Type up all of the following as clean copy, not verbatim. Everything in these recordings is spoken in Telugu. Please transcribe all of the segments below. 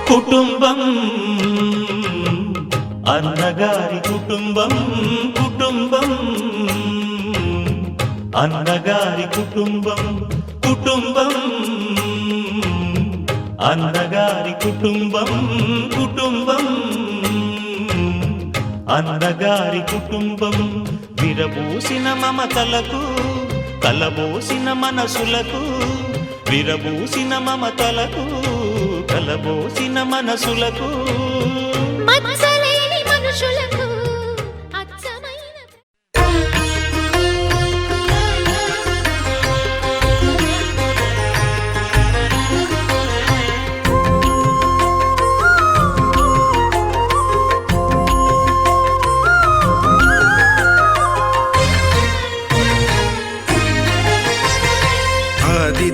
కుటుంబం అన్నగారి కుటుంబం కుటుంబం అన్నగారి కుటుంబం కుటుంబం అన్నగారి కుటుంబం కుటుంబం అన్నగారి కుటుంబం విరబూసిన మమతలకు కలబోసిన మనసులకు విరబూసిన మమతలకు కలబోసిన మనసులకు మచ్చలేని మనుషులకు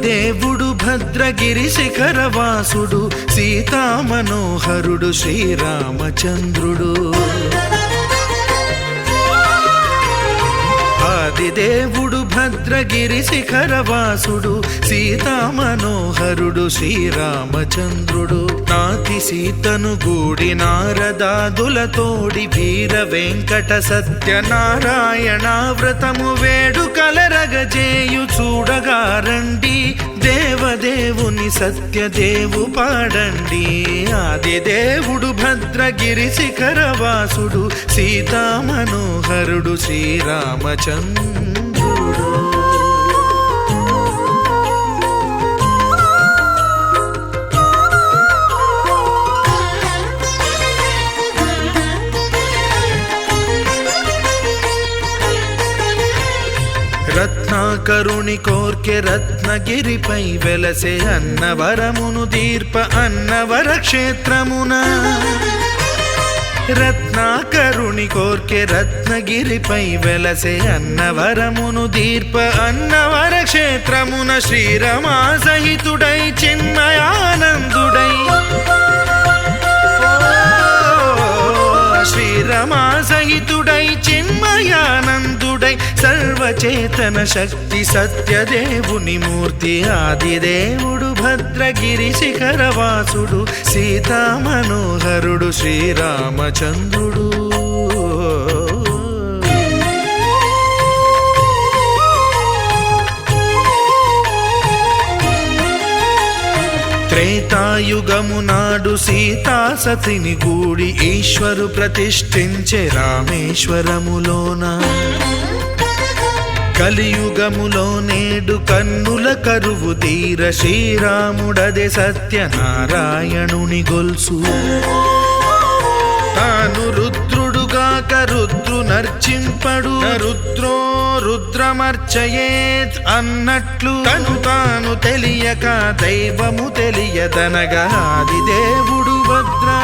దేవుడు భద్రగిరి శిఖరవాసుడు సీతామనోహరుడు శ్రీరామచంద్రుడు ఆదిదేవుడు భద్రగిరి శిఖరవాసుడు సీతామనోహరుడు శ్రీరామచంద్రుడు నాతి సీతను గూడి నారదాదులతోడి వీర వెంకట సత్యనారాయణ వ్రతము వేడుకలరగజేయు చూడగారండి దేవదేవుని సత్యదేవు పాడండి ఆదిదేవుడు భద్రగిరి శిఖరవాసుడు సీతామనోహరుడు శ్రీరామచంద్రుడు రత్నాకరుని కోర్కె రత్నగిరిపై వెలసే అన్నవరమును దీర్ప అన్నవర క్షేత్రమున రత్నాకరుని కోర్కె రత్నగిరిపై వెలసే అన్నవరమును దీర్ప అన్నవర క్షేత్రమున శ్రీరమా సహితుడై చిన్మయానందుడై శ్రీరమా సహితుడై చిన్మయానందుడై సర్వచేతన శక్తి సత్యదేవుని మూర్తి ఆదిదేవుడు భద్రగిరి శిఖరవాసుడు సీతామనోహరుడు శ్రీరామచంద్రుడు త్రేతాయుగము నాడు సీతా సతిని గూడి ఈశ్వరు ప్రతిష్ఠించే రామేశ్వరములోన కలియుగములో నేడు కన్నుల కరువు తీర శ్రీరాముడదే సత్యనారాయణుని గొల్సు తాను రుద్రుడుగాక రుద్రు నర్చింపడు రుద్రో రుద్రమర్చయేత్ అన్నట్లు తను తాను తెలియక దైవము తెలియదనగా ఆదిదేవుడు భద్రా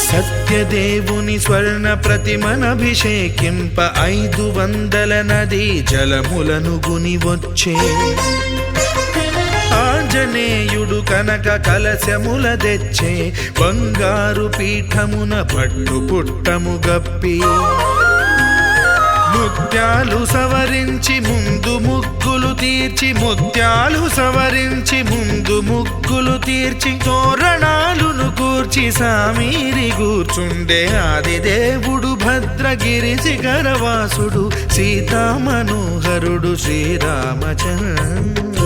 సత్యదేవుని స్వర్ణ ప్రతిమనభిషేకింప 500 నదీ జలములను గుని వచ్చే ఆంజనేయుడు కనక కలశముల తెచ్చే బంగారు పీఠమున పట్టు పుట్టము గప్పి ముత్యాలు సవరించి ముందు ముగ్గులు తీర్చి ముత్యాలు సవరించి ముందు ముగ్గులు తీర్చి తోరణాలును కూర్చి సామీరి కూర్చుండే ఆదిదేవుడు భద్రగిరి శిఖరవాసుడు సీతామనోహరుడు శ్రీరామచంద్రుడు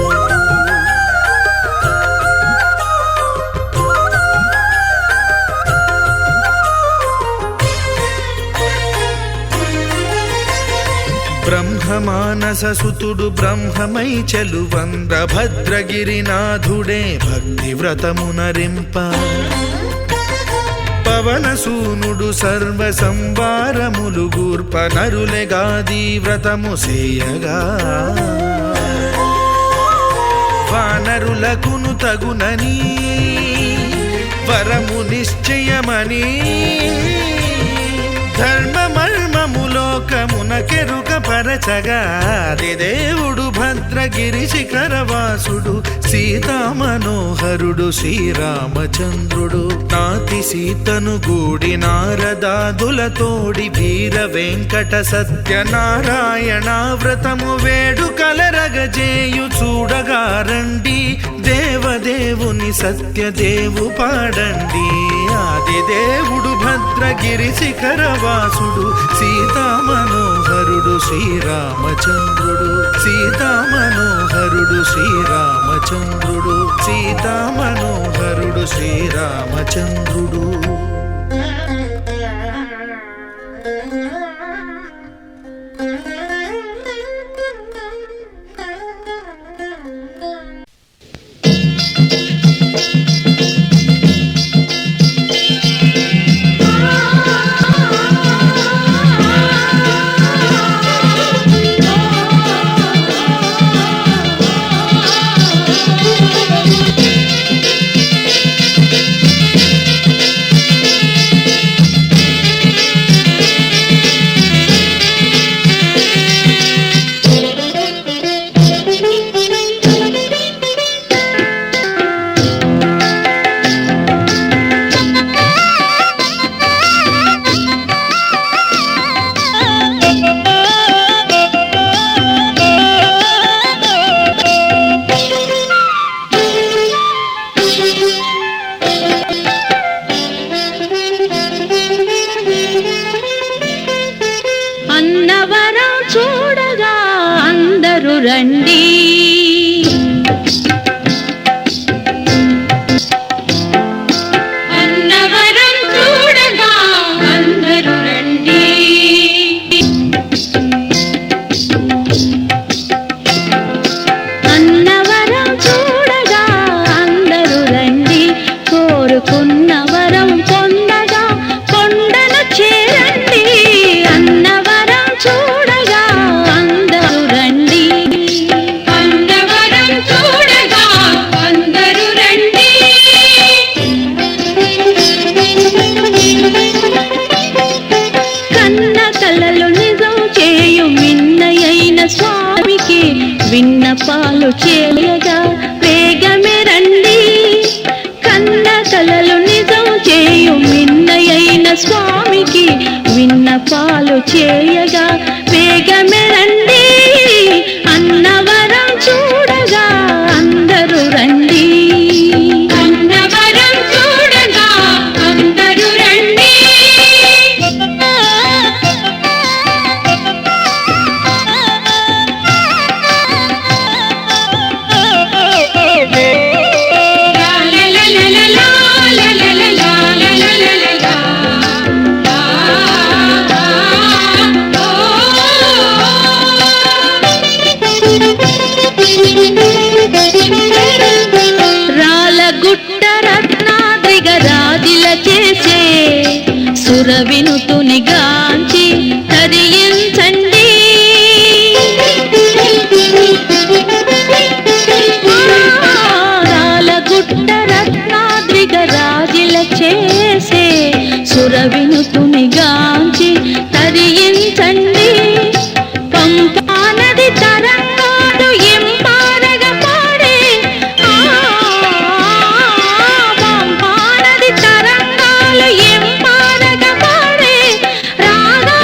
బ్రహ్మమానస సుతుడు బ్రహ్మమై చెలువంద భద్రగిరినాథుడే భక్తి వ్రతమునరింప పవనసూనుడు సర్వ సంవారములు గూర్ప నరులెగాది వ్రతము సేయగా వానరులకును తగునని వరము నిశ్చయమని ధర్మ మర్మములోకమున కెరుక పరచగా దేవుడు భద్రగిరి శిఖరవాసుడు సీతా మనోహరుడు శ్రీరామచంద్రుడు నాతి సీతను గూడి నారదాదులతోడి వీర వెంకట సత్యనారాయణ వ్రతము వేడుకలరగజేయు చూడగా రండి దేవదేవుని సత్యదేవు పాడండి ఆదిదేవుడు భద్రగిరి శిఖరవాసుడు సీతా మనోహరుడు శ్రీరామచంద్రుడు సీతా మనోహరుడు శ్రీరామచంద్రుడు సీతా మనోహరుడు శ్రీరామచంద్రుడు రండి అన్నవరం చూడగా అందరూ రండి అన్నవరం చూడగా అందరూ రండి కోరుకున్న వరం పొందగా కొండను చేరండి అన్నవరం చూడగా అందరూ రండి అన్నవరం చూడగా అందరూ రండి కన్న కలలు నిజం చేయు మిన్నయైన స్వామికి విన్నపాలు చేయగా వేగమే రండి కన్న కలలు నిజం చేయు మిన్నయైన స్వామికి విన్నపాలు చేయగా వేగమే రండి అన్నవరం చూడగా అందరూ రండి అన్నవరం చూడగా అందరూ రండి రాలగుట్ట రత్నాద్రిగ రాజిల చేసే సురవినుతుని గాంచి తరించండి రాలగుట్ట రత్నాద్రిగ రాజిల చేసే సురవినుతుని గాంచి తరించండి పంపా నది తరంగాలు ఎంపారగా పాడే పంపా నది తరంగాలు ఎంపారగా పాడే రాగా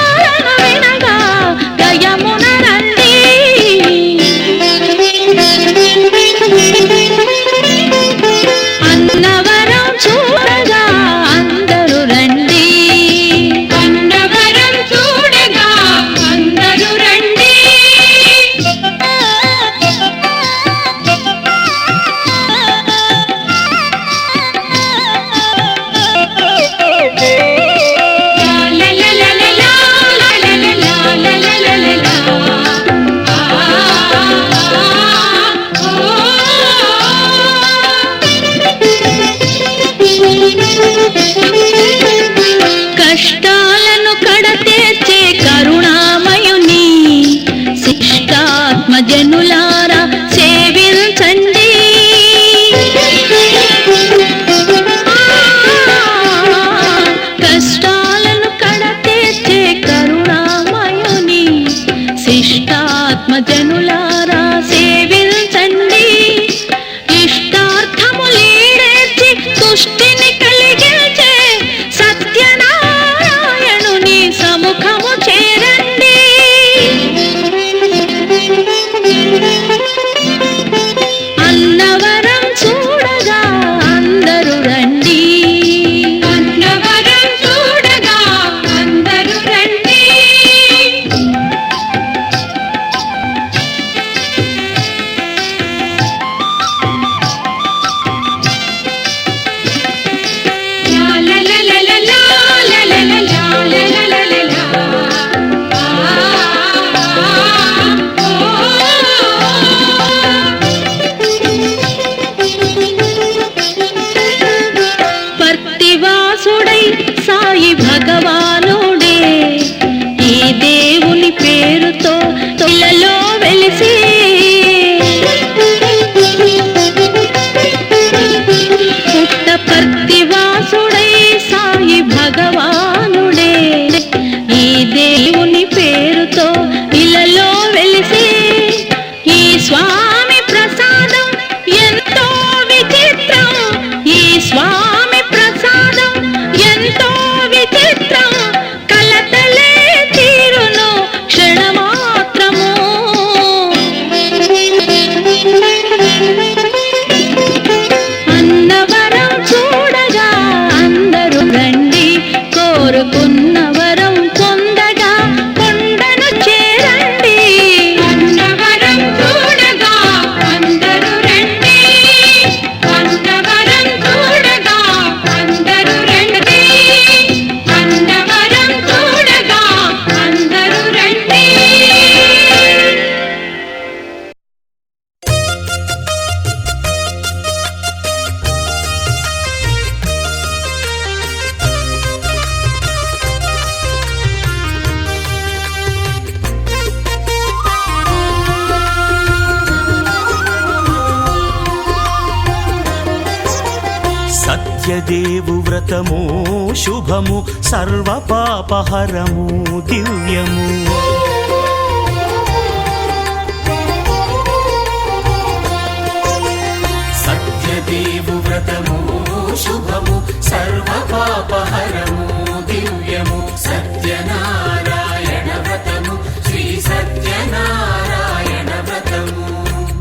సత్యదేవు వ్రతము శుభము సర్వపాపహరము దివ్యము. సత్యదేవు వ్రతము శుభము సర్వపాపహరము దివ్యము. సత్యనారాయణ వ్రతము శ్రీ సత్యనారాయణ వ్రతము.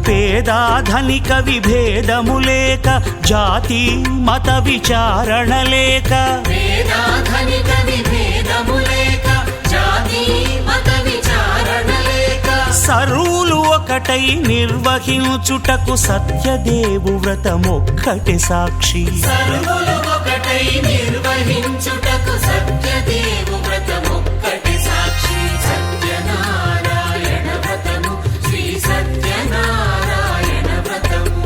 పేదాధనిక విభేదము లేక జాతి మత విచారణ లేక వేదాధనిక విభేదము లేక జాతి మత విచారణ లేక సర్వులు ఒకటై నిర్వహించుటకు సత్యదేవు వ్రతమొక్కటి సాక్షి. సర్వులు ఒకటై నిర్వహించుటకు సత్యదేవు వ్రతమొక్కటి సాక్షి. సత్యనారాయణ వ్రతము శ్రీ సత్యనారాయణ వ్రతము.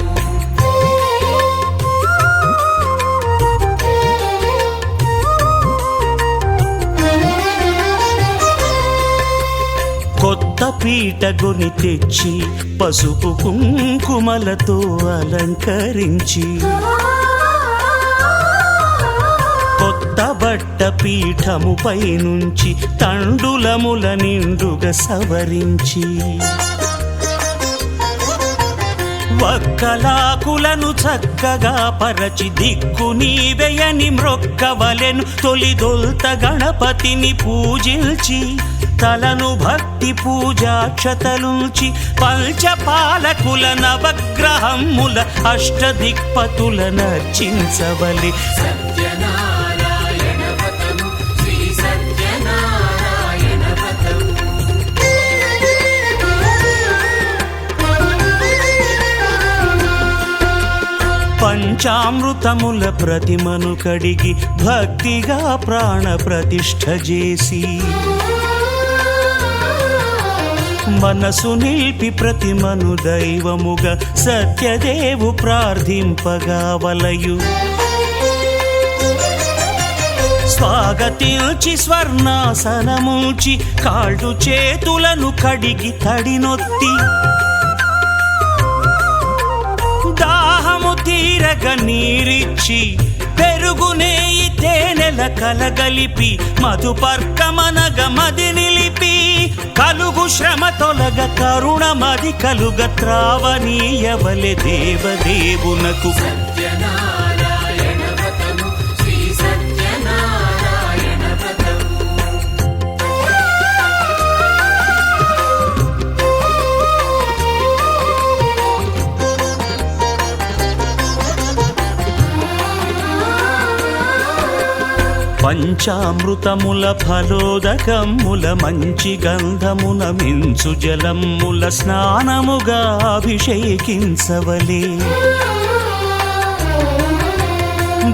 కొత్త పీటగొని తెచ్చి పసుపు కుంకుమలతో అలంకరించి కొత్త బట్ట పీఠముపై నుంచి తండులముల నిండుగా సవరించి వక్కలాకులను చక్కగా పరచి దిక్కు నీవెయని మ్రొక్కవలెను. తొలిదొల్త గణపతిని పూజించి తలను భక్తి పూజాక్షతలుంచి పంచపాలకుల నవగ్రహముల అష్టదిక్పతుల నర్చించవలి. సత్యనారాయణ వ్రతము శ్రీ సత్యనారాయణ వ్రతము. పంచామృతముల ప్రతిమను కడిగి భక్తిగా ప్రాణ ప్రతిష్ఠ చేసి మనసు నిలిపి ప్రతిమను దైవముగా సత్యదేవు ప్రార్థింపగా వలయు. స్వాగతించి స్వర్ణాసనముంచి కాళ్ళు చేతులను కడిగి తడినొత్తి దాహము తీరగ నీరిచ్చి పెరుగు నేయి తేనెల కలగలిపి మధుపర్కమనగ మది నిలిపి కలుగు శ్రమ తొలగ కరుణ మది కలుగ త్రావనీయవలె దేవదేవునకు. సత్యనారాయణ వ్రతము శ్రీ సత్యనారాయణ వ్రతము. పంచామృతముల ఫలోదకముల మంచి గంధమున మించు జలముల స్నానముగా అభిషేకించవలే.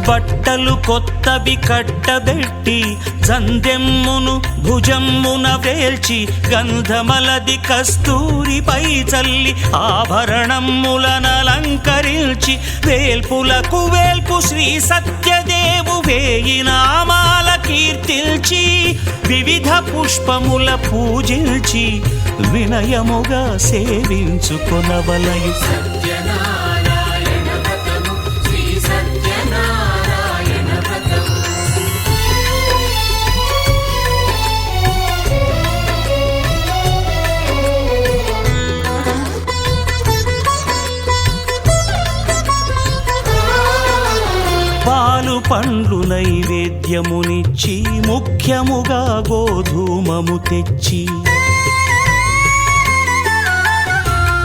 బట్టలు కొత్తవి కట్టబెట్టి జందెమ్మును భుజమ్మున వేల్చి గంధమలది కస్తూరిపై చల్లి ఆభరణములనలంకరించి వేల్పులకు వేల్పు శ్రీ సత్యదేవు వేయి నామాల కీర్తిల్చి వివిధ పుష్పముల పూజించి వినయముగా సేవించుకొనవలయు. సత్యనారాయణ వ్రతము శ్రీ సత్యనారాయణ వ్రతము. పాలు పండ్లు నైవేద్యమునిచ్చి ముఖ్యముగా గోధూమము తెచ్చి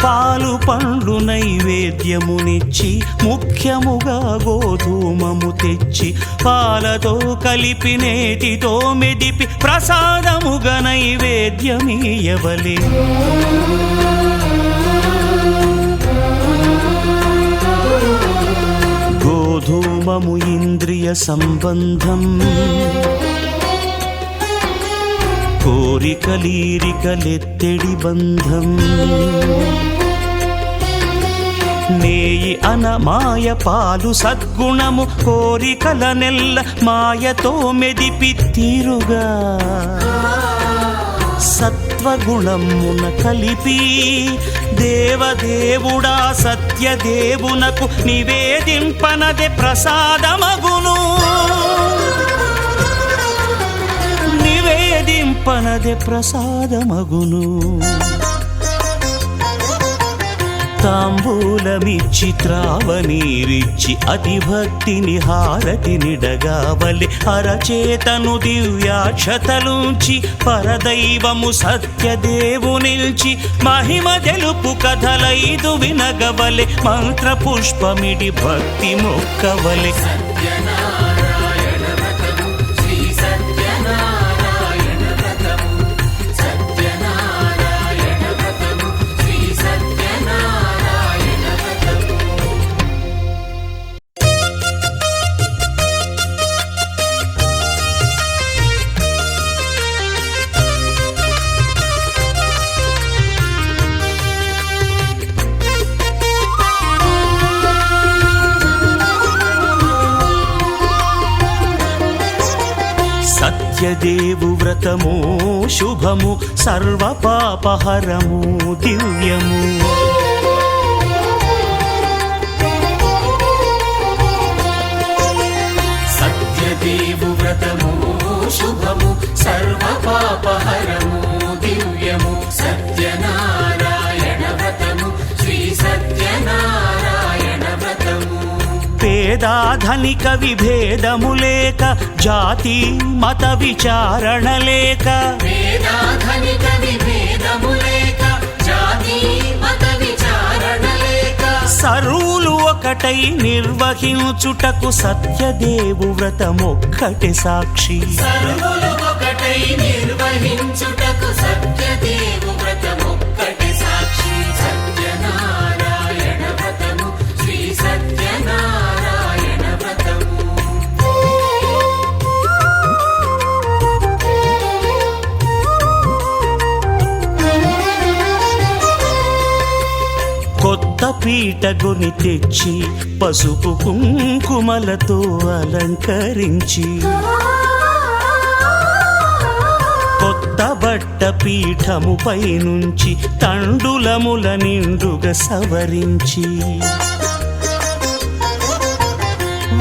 పాలు పండ్లు నైవేద్యమునిచ్చి ముఖ్యముగా గోధూమము తెచ్చి పాలతో కలిపి నేతితో మెదిపి ప్రసాదముగా నైవేద్యమీయవలే. గోధూమము ఇంద్రియ సంబంధం కోరికలీరికలెత్తెడి బంధం నేయి అనమాయ పాలు సద్గుణము కోరికల నెల్ల మాయతో మెదిపి తీరుగా సత్వగుణమున కలిపి దేవదేవుడా సత్యదేవునకు నివేదింపనదే ప్రసాదమగును, నివేదింపనదే ప్రసాదమగును. తాంబూలమిచ్చి త్రావనీరిచ్చి అతి భక్తిని హారతినిడగావలి అరచేతను దివ్యాక్షతలుంచి పరదైవము సత్యదేవునిల్చి మహిమ తెలుపు కథలైదు వినగవలె మంత్ర పుష్పమిడి భక్తి మొక్కవలె. సత్యనారాయణ వ్రతము శ్రీ సత్యనారాయణ వ్రతము సత్యనారాయణ వ్రతము శ్రీ సత్యనారాయణ వ్రతము. సత్యదేవు వ్రతము శుభము సర్వపాపహరము దివ్యము. సత్యదేవు వ్రతము శుభము సర్వపాపహరము దివ్యము సత్యనారాయణ వ్రతము శ్రీ సత్యనారాయణ వ్రతము. పేదాధనిక విభేదము లేక జాతి మత విచారణ లేక వేదాధనిక విభేదము లేక జాతి మత విచారణ లేక సర్వులు ఒకటై నిర్వహించుటకు సత్యదేవు వ్రతమొక్కటి సాక్షి. సర్వులు ఒకటై నిర్వహించుటకు సత్యదేవు వ్రతమొక్కటి సాక్షి. సత్యనారాయణ వ్రతము శ్రీ సత్యనారాయణ వ్రతము. కొత్త పీటగొని తెచ్చి పసుపు కుంకుమలతో అలంకరించి కొత్త బట్ట పీఠముపై నుంచి తండులముల నిండుగా సవరించి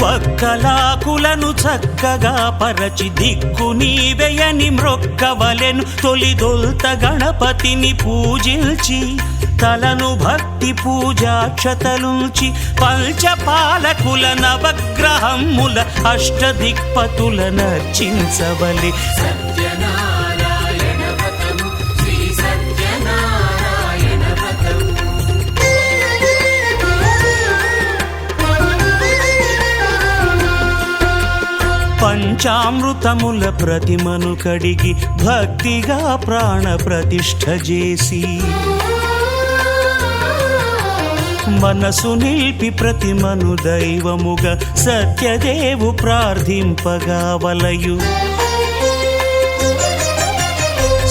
వక్కలాకులను చక్కగా పరచి దిక్కు నీవెయని మ్రొక్కవలెను తొలిదొల్త గణపతిని పూజించి తలను భక్తి పూజాక్షతలుంచి పంచపాలకుల నవగ్రహముల అష్టదిక్పతుల నర్చించవలె. సత్యనారాయణ వ్రతము శ్రీ సత్యనారాయణ వ్రతము. పంచామృతముల ప్రతిమను కడిగి భక్తిగా ప్రాణ ప్రతిష్ఠ చేసి మనసు నిలిపి ప్రతిమను దైవముగా సత్యదేవు ప్రార్థింపగా వలయు.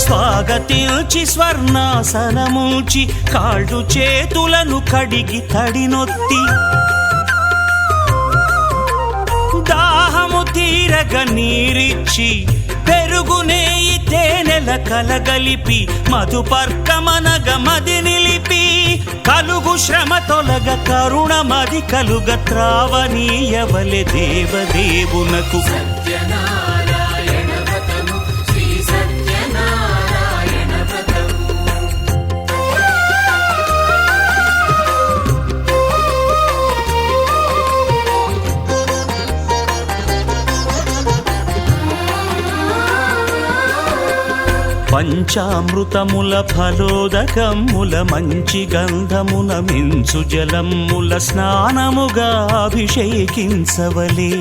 స్వాగతించి స్వర్ణాసనముంచి కాళ్ళు చేతులను కడిగి తడినొత్తి దాహము తీరగ నీరిచ్చి పెరుగు నెయ్యి తేనెల కలగలిపి మధుపర్కమనగ మది నిలిపి కలుగు శ్రమ తొలగ కరుణ మది కలుగ త్రావనీయవలె దేవదేవునకు. సత్యనారాయణ వ్రతము శ్రీ సత్యనారాయణ వ్రతము. పంచామృతముల ఫలోదకముల మంచి గంధమున మించు జలముల స్నానముగా అభిషేకించవలే.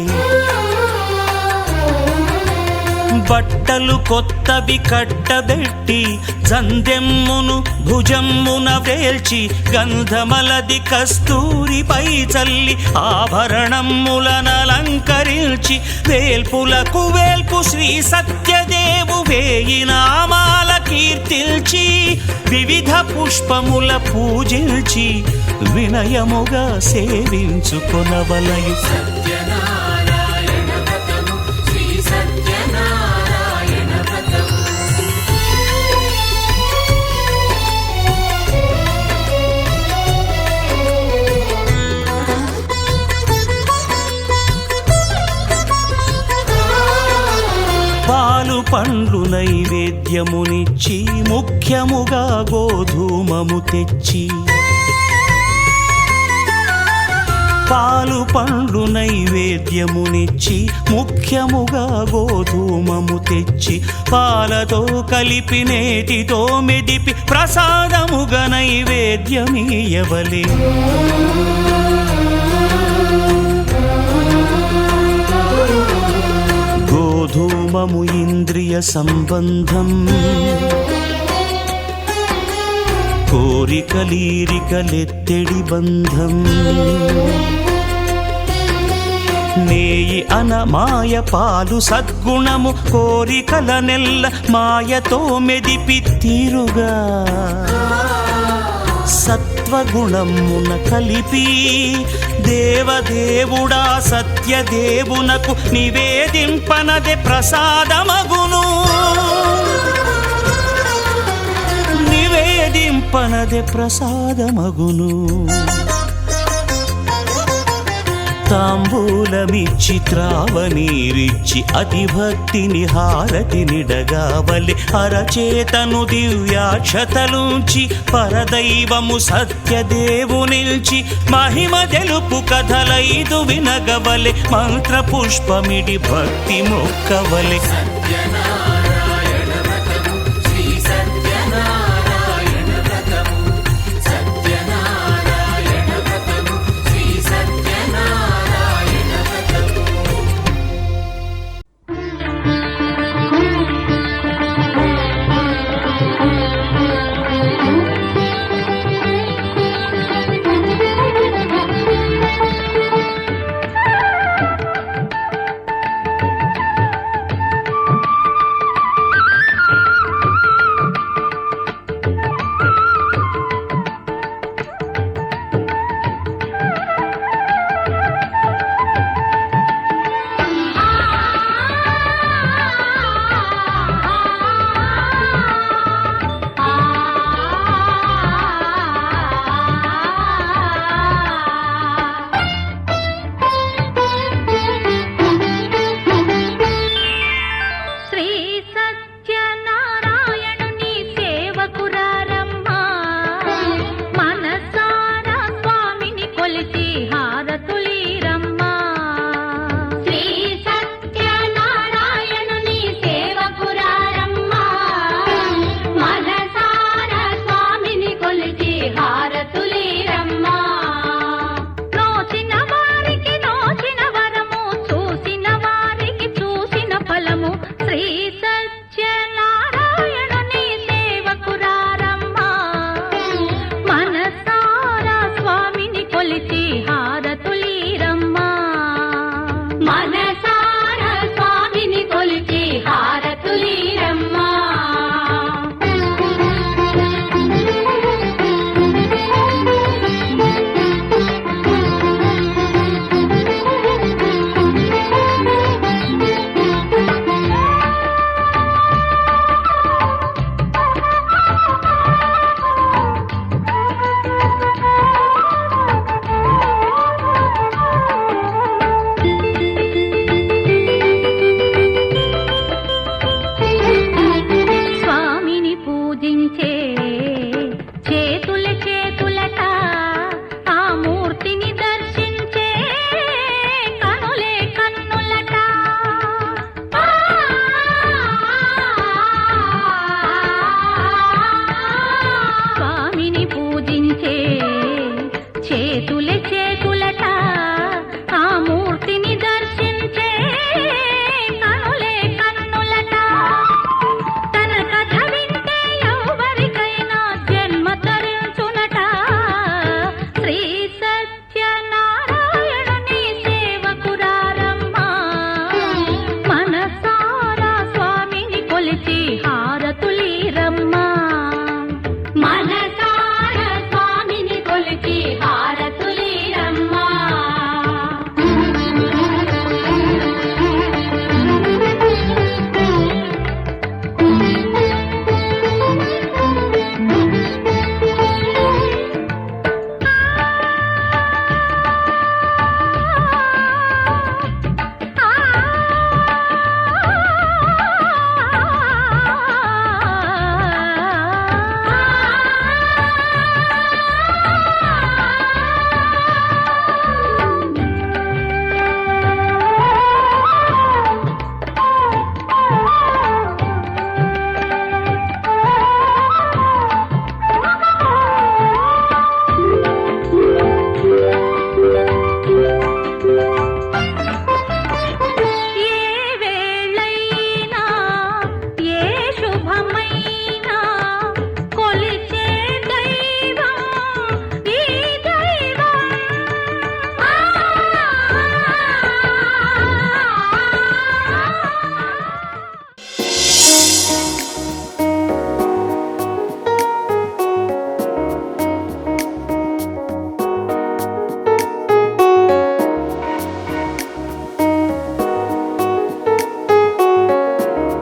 బట్టలు కొత్తవి కట్టబెట్టి జందెమ్మును భుజమ్మున వేల్చి గంధమలది కస్తూరిపై చల్లి ఆభరణములనలంకరించి వేల్పులకు వేల్పు శ్రీ సత్యదేవు వేయి నామాల కీర్తిల్చి వివిధ పుష్పముల పూజించి వినయముగా సేవించుకొనవలయు. సత్యనారాయణ వ్రతము శ్రీ సత్యనారాయణ వ్రతము. పండ్లు నైవేద్యమునిచ్చి ముఖ్యముగా గోధూమము తెచ్చి పాలు పండ్లు నైవేద్యమునిచ్చి ముఖ్యముగా గోధూమము తెచ్చి పాలతో కలిపి నేతితో మెదిపి ప్రసాదముగా నైవేద్యమీయవలే గోధూమము ఇంద్రియ సంబంధం కోరికలీరికలెత్తెడి బంధం నేయి అనమాయ పాలు సద్గుణము కోరికల నెల్ల మాయతో మెదిపి తీరుగా సత్వగుణమున కలిపి దేవదేవుడా సత్యదేవునకు నివేదింపనదే ప్రసాదమగును నివేదింపనదే ప్రసాదమగును తాంబూలమిచ్చి త్రావనీరిచ్చి అతి భక్తిని హారతినిడగావలి అరచేతను దివ్యాక్షతలుంచి పరదైవము సత్యదేవునిల్చి మహిమ తెలుపు కథలైదు వినగవలె మంత్ర పుష్పమిడి భక్తి మొక్కవలె సత్యనారాయణ